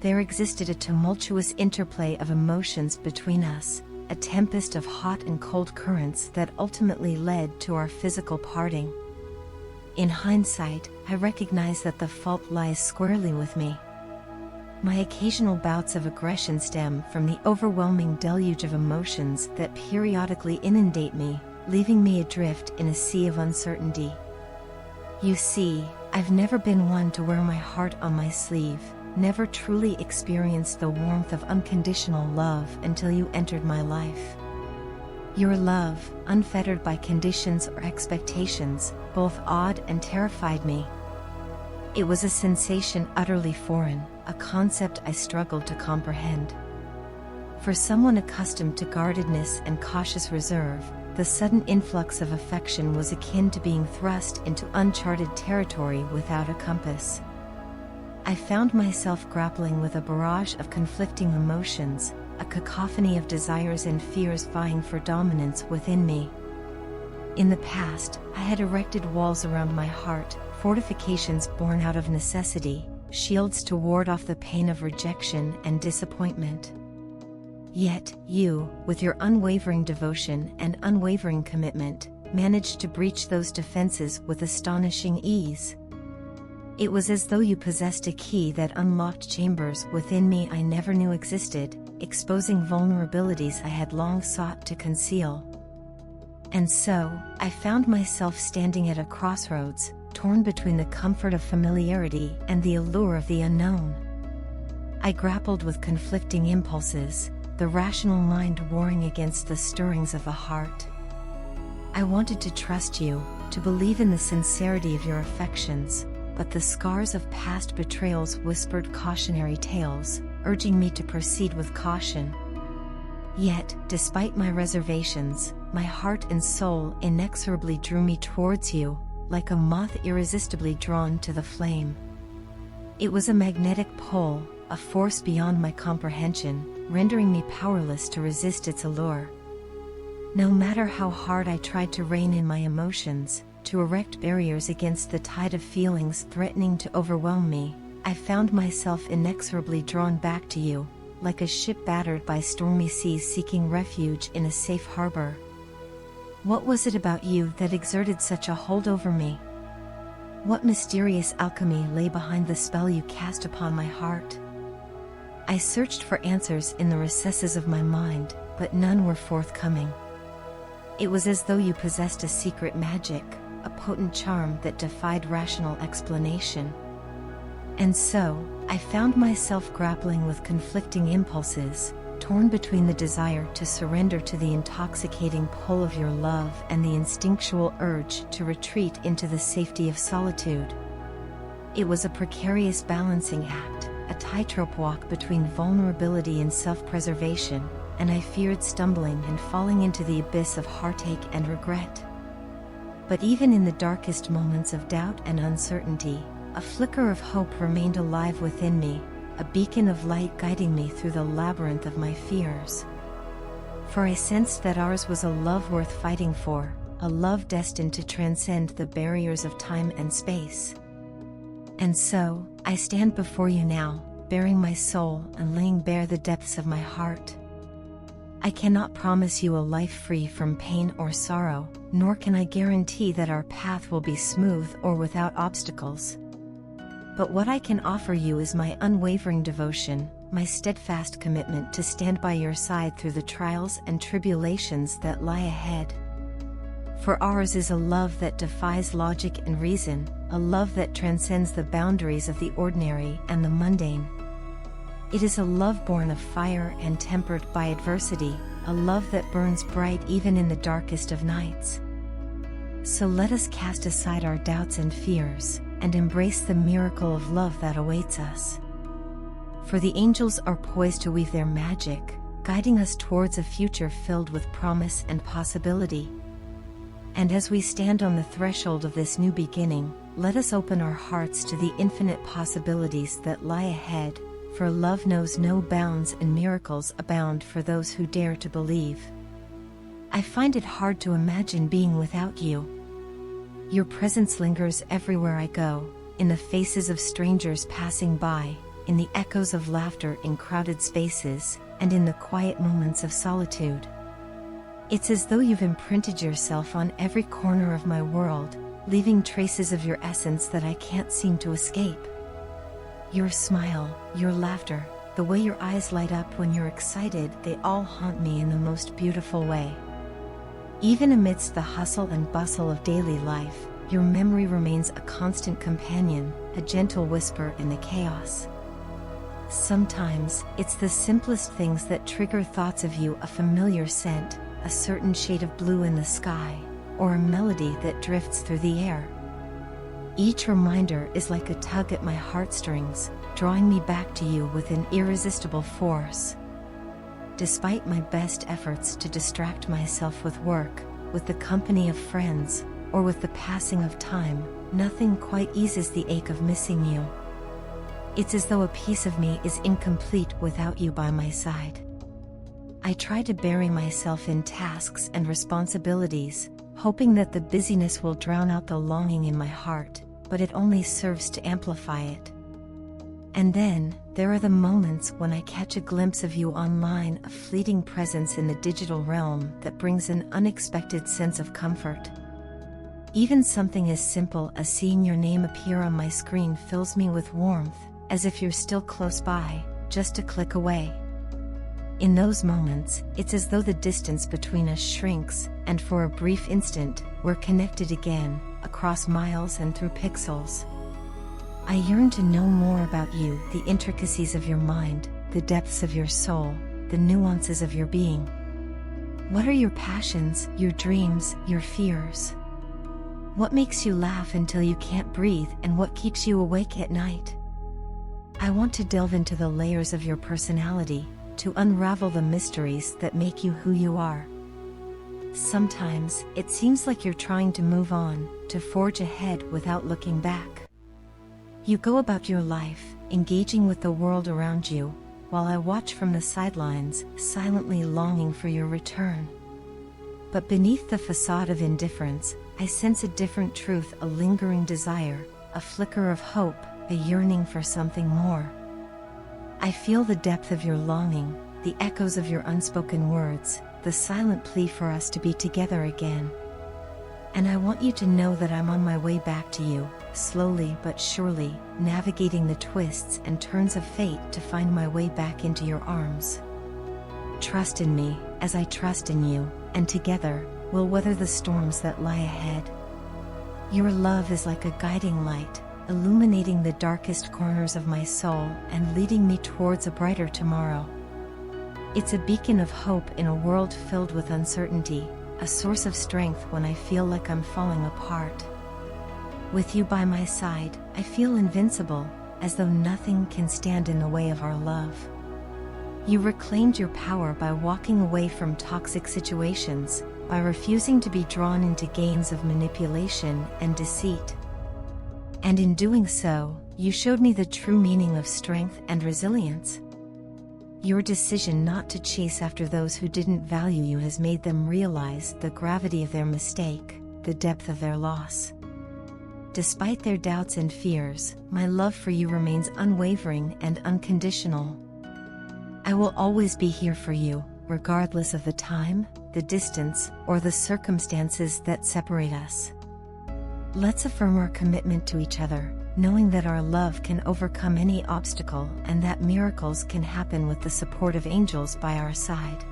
there existed a tumultuous interplay of emotions between us, a tempest of hot and cold currents that ultimately led to our physical parting. In hindsight, I recognize that the fault lies squarely with me. My occasional bouts of aggression stem from the overwhelming deluge of emotions that periodically inundate me, leaving me adrift in a sea of uncertainty. You see, I've never been one to wear my heart on my sleeve, never truly experienced the warmth of unconditional love until you entered my life. Your love, unfettered by conditions or expectations, both awed and terrified me. It was a sensation utterly foreign, a concept I struggled to comprehend. For someone accustomed to guardedness and cautious reserve, the sudden influx of affection was akin to being thrust into uncharted territory without a compass. I found myself grappling with a barrage of conflicting emotions, a cacophony of desires and fears vying for dominance within me. In the past, I had erected walls around my heart, fortifications born out of necessity, shields to ward off the pain of rejection and disappointment. Yet, you, with your unwavering devotion and unwavering commitment, managed to breach those defenses with astonishing ease. It was as though you possessed a key that unlocked chambers within me I never knew existed, exposing vulnerabilities I had long sought to conceal. And so, I found myself standing at a crossroads, torn between the comfort of familiarity and the allure of the unknown. I grappled with conflicting impulses, the rational mind warring against the stirrings of the heart. I wanted to trust you, to believe in the sincerity of your affections, but the scars of past betrayals whispered cautionary tales, urging me to proceed with caution. Yet, despite my reservations, my heart and soul inexorably drew me towards you, like a moth irresistibly drawn to the flame. It was a magnetic pull, a force beyond my comprehension, rendering me powerless to resist its allure. No matter how hard I tried to rein in my emotions, to erect barriers against the tide of feelings threatening to overwhelm me, I found myself inexorably drawn back to you, like a ship battered by stormy seas seeking refuge in a safe harbor. What was it about you that exerted such a hold over me? What mysterious alchemy lay behind the spell you cast upon my heart? I searched for answers in the recesses of my mind, but none were forthcoming. It was as though you possessed a secret magic, a potent charm that defied rational explanation. And so, I found myself grappling with conflicting impulses, torn between the desire to surrender to the intoxicating pull of your love and the instinctual urge to retreat into the safety of solitude. It was a precarious balancing act, a tightrope walk between vulnerability and self-preservation, and I feared stumbling and falling into the abyss of heartache and regret. But even in the darkest moments of doubt and uncertainty, a flicker of hope remained alive within me, a beacon of light guiding me through the labyrinth of my fears. For I sensed that ours was a love worth fighting for, a love destined to transcend the barriers of time and space. And so, I stand before you now, baring my soul and laying bare the depths of my heart. I cannot promise you a life free from pain or sorrow, nor can I guarantee that our path will be smooth or without obstacles. But what I can offer you is my unwavering devotion, my steadfast commitment to stand by your side through the trials and tribulations that lie ahead. For ours is a love that defies logic and reason, a love that transcends the boundaries of the ordinary and the mundane. It is a love born of fire and tempered by adversity, a love that burns bright even in the darkest of nights. So let us cast aside our doubts and fears, and embrace the miracle of love that awaits us. For the angels are poised to weave their magic, guiding us towards a future filled with promise and possibility. And as we stand on the threshold of this new beginning, let us open our hearts to the infinite possibilities that lie ahead, for love knows no bounds and miracles abound for those who dare to believe. I find it hard to imagine being without you. Your presence lingers everywhere I go, in the faces of strangers passing by, in the echoes of laughter in crowded spaces, and in the quiet moments of solitude. It's as though you've imprinted yourself on every corner of my world, leaving traces of your essence that I can't seem to escape. Your smile, your laughter, the way your eyes light up when you're excited, they all haunt me in the most beautiful way. Even amidst the hustle and bustle of daily life, your memory remains a constant companion, a gentle whisper in the chaos. Sometimes, it's the simplest things that trigger thoughts of you: a familiar scent, a certain shade of blue in the sky, or a melody that drifts through the air. Each reminder is like a tug at my heartstrings, drawing me back to you with an irresistible force. Despite my best efforts to distract myself with work, with the company of friends, or with the passing of time, nothing quite eases the ache of missing you. It's as though a piece of me is incomplete without you by my side. I try to bury myself in tasks and responsibilities, hoping that the busyness will drown out the longing in my heart, but it only serves to amplify it. And then, there are the moments when I catch a glimpse of you online, a fleeting presence in the digital realm that brings an unexpected sense of comfort. Even something as simple as seeing your name appear on my screen fills me with warmth, as if you're still close by, just a click away. In those moments, it's as though the distance between us shrinks, and for a brief instant, we're connected again, across miles and through pixels. I yearn to know more about you, the intricacies of your mind, the depths of your soul, the nuances of your being. What are your passions, your dreams, your fears? What makes you laugh until you can't breathe, and what keeps you awake at night? I want to delve into the layers of your personality, to unravel the mysteries that make you who you are. Sometimes, it seems like you're trying to move on, to forge ahead without looking back. You go about your life, engaging with the world around you, while I watch from the sidelines, silently longing for your return. But beneath the facade of indifference, I sense a different truth, a lingering desire, a flicker of hope, a yearning for something more. I feel the depth of your longing, the echoes of your unspoken words, the silent plea for us to be together again. And I want you to know that I'm on my way back to you, slowly but surely, navigating the twists and turns of fate to find my way back into your arms. Trust in me, as I trust in you, and together, we'll weather the storms that lie ahead. Your love is like a guiding light, illuminating the darkest corners of my soul and leading me towards a brighter tomorrow. It's a beacon of hope in a world filled with uncertainty, a source of strength when I feel like I'm falling apart. With you by my side, I feel invincible, as though nothing can stand in the way of our love. You reclaimed your power by walking away from toxic situations, by refusing to be drawn into games of manipulation and deceit. And in doing so, you showed me the true meaning of strength and resilience. Your decision not to chase after those who didn't value you has made them realize the gravity of their mistake, the depth of their loss. Despite their doubts and fears, my love for you remains unwavering and unconditional. I will always be here for you, regardless of the time, the distance, or the circumstances that separate us. Let's affirm our commitment to each other, knowing that our love can overcome any obstacle and that miracles can happen with the support of angels by our side.